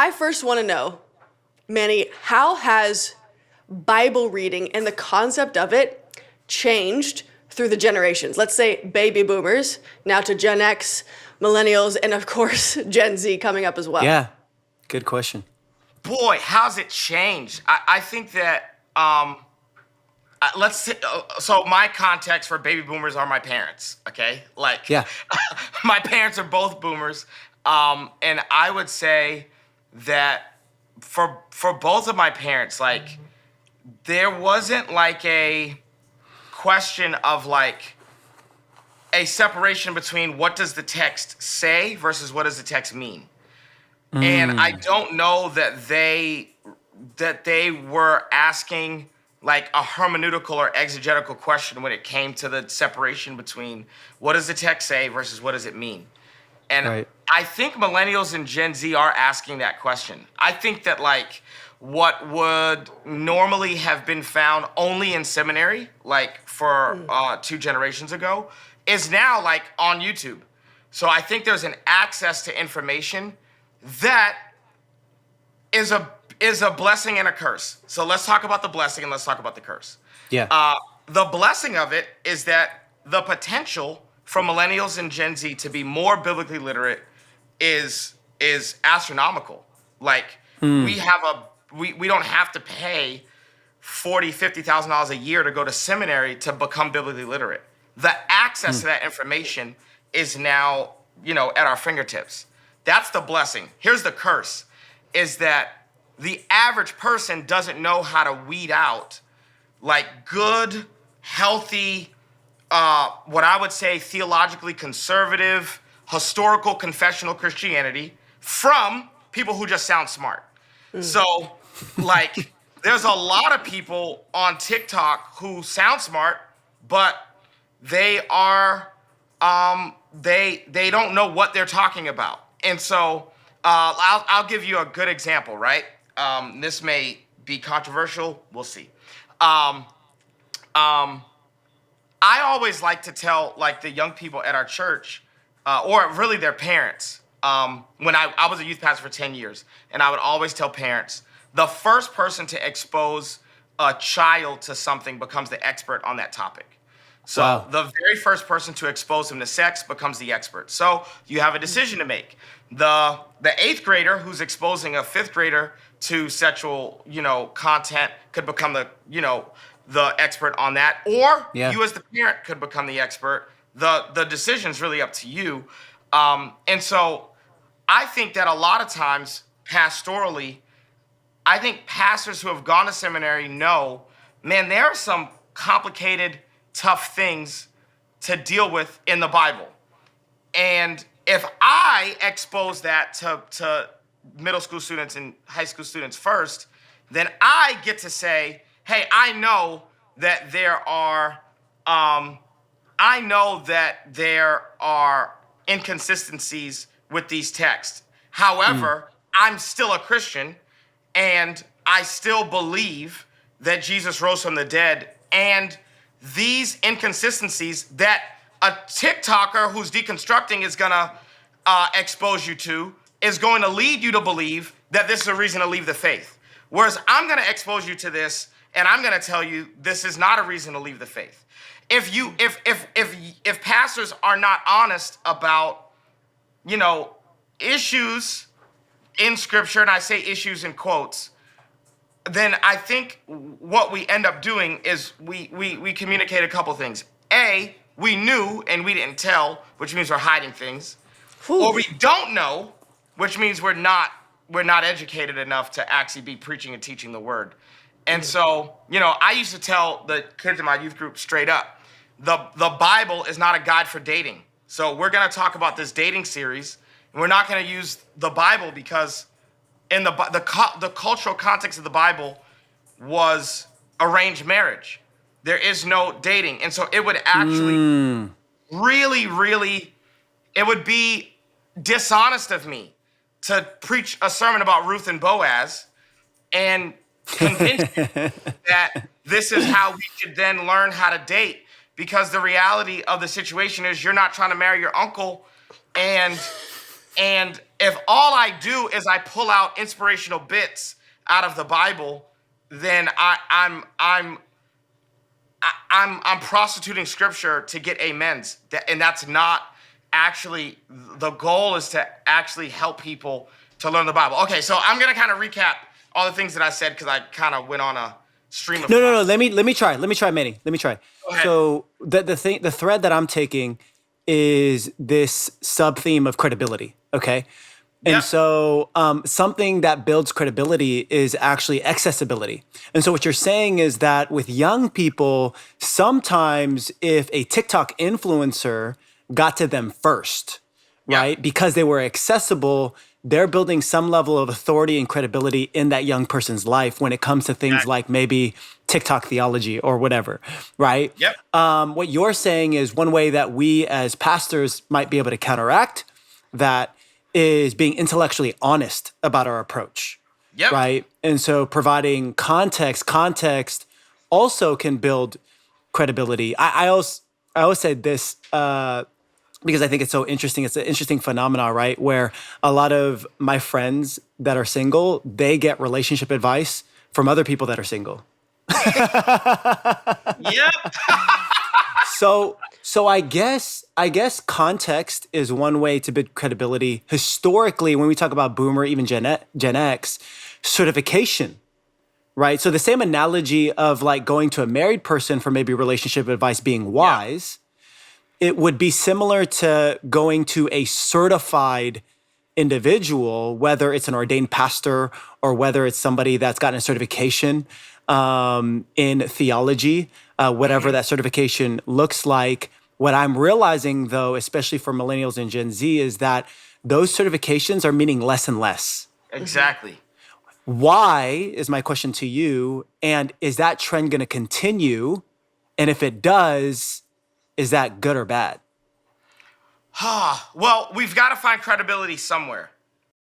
I first want to know, Manny, how has Bible reading and the concept of it changed through the generations? Let's say baby boomers, now to Gen X, millennials, and of course, Gen Z coming up as well. Yeah, good question. Boy, how's it changed? I think that so my context for baby boomers are my parents. Okay, like Yeah. my parents are both boomers, and I would say that for both of my parents, like there wasn't like a question of like a separation between what does the text say versus what does the text mean. And I don't know that they were asking like a hermeneutical or exegetical question when it came to the separation between what does the text say versus what does it mean. And Right. I think millennials and Gen Z are asking that question. I think that like what would normally have been found only in seminary, like for 2 generations ago, is now like on YouTube. So I think there's an access to information that is a blessing and a curse. So let's talk about the blessing and let's talk about the curse. Yeah. The blessing of it is that the potential for millennials and Gen Z to be more biblically literate is astronomical. Like we don't have to pay $40,000-$50,000 a year to go to seminary to become biblically literate. The access to that information is now, at our fingertips. That's the blessing. Here's the curse, is that the average person doesn't know how to weed out like good, healthy, what I would say theologically conservative, historical, confessional Christianity from people who just sound smart. So like there's a lot of people on TikTok who sound smart, but they are they don't know what they're talking about. And so I'll give you a good example, right? This may be controversial. We'll see. I always like to tell like the young people at our church, or really their parents, when I was a youth pastor for 10 years, and I would always tell parents, the first person to expose a child to something becomes the expert on that topic. So Wow. the very first person to expose him to sex becomes the expert. So you have a decision to make. The 8th grader who's exposing a 5th grader to sexual, content could become the expert on that, or Yeah. you as the parent could become the expert. The decision's really up to you. And so I think that a lot of times pastorally, I think pastors who have gone to seminary know, man, there are some complicated, tough things to deal with in the Bible. And if I expose that to middle school students and high school students first, then I get to say, hey, I know that there are inconsistencies with these texts. However, I'm still a Christian and I still believe that Jesus rose from the dead, and these inconsistencies that a TikToker who's deconstructing is gonna expose you to is going to lead you to believe that this is a reason to leave the faith. Whereas I'm gonna expose you to this and I'm gonna tell you this is not a reason to leave the faith. If pastors are not honest about, issues in scripture, and I say issues in quotes, then I think what we end up doing is we communicate a couple things. A, we knew and we didn't tell, which means we're hiding things. Or we don't know, which means we're not educated enough to actually be preaching and teaching the word. And so, I used to tell the kids in my youth group straight up, the Bible is not a guide for dating. So we're gonna talk about this dating series, and we're not gonna use the Bible because in the cultural context of the Bible was arranged marriage. There is no dating. And so it would actually really, really, it would be dishonest of me to preach a sermon about Ruth and Boaz and convince you that this is how we should then learn how to date. Because the reality of the situation is you're not trying to marry your uncle and if all I do is I pull out inspirational bits out of the Bible, then I'm prostituting scripture to get amens. And that's not actually, the goal is to actually help people to learn the Bible. Okay, so I'm gonna kind of recap all the things that I said because I kind of went on a stream of No. Let me try, Manny. Let me try. Go ahead. So the thread that I'm taking is this sub theme of credibility. Okay. And Yep. so something that builds credibility is actually accessibility. And so what you're saying is that with young people, sometimes if a TikTok influencer got to them first, Yeah. right, because they were accessible, they're building some level of authority and credibility in that young person's life when it comes to things Right. like maybe TikTok theology or whatever, right? Yep. What you're saying is one way that we as pastors might be able to counteract that is being intellectually honest about our approach, Yep. right? And so providing context also can build credibility. I always say this because I think it's so interesting. It's an interesting phenomenon, right? Where a lot of my friends that are single, they get relationship advice from other people that are single. Yep. So I guess context is one way to build credibility. Historically, when we talk about Boomer, even Gen X, certification, right? So the same analogy of like going to a married person for maybe relationship advice being wise, it would be similar to going to a certified individual, whether it's an ordained pastor or whether it's somebody that's gotten a certification in theology, whatever that certification looks like. What I'm realizing, though, especially for millennials and Gen Z, is that those certifications are meaning less and less. Exactly. Why is my question to you? And is that trend going to continue? And if it does, is that good or bad? Well, we've got to find credibility somewhere.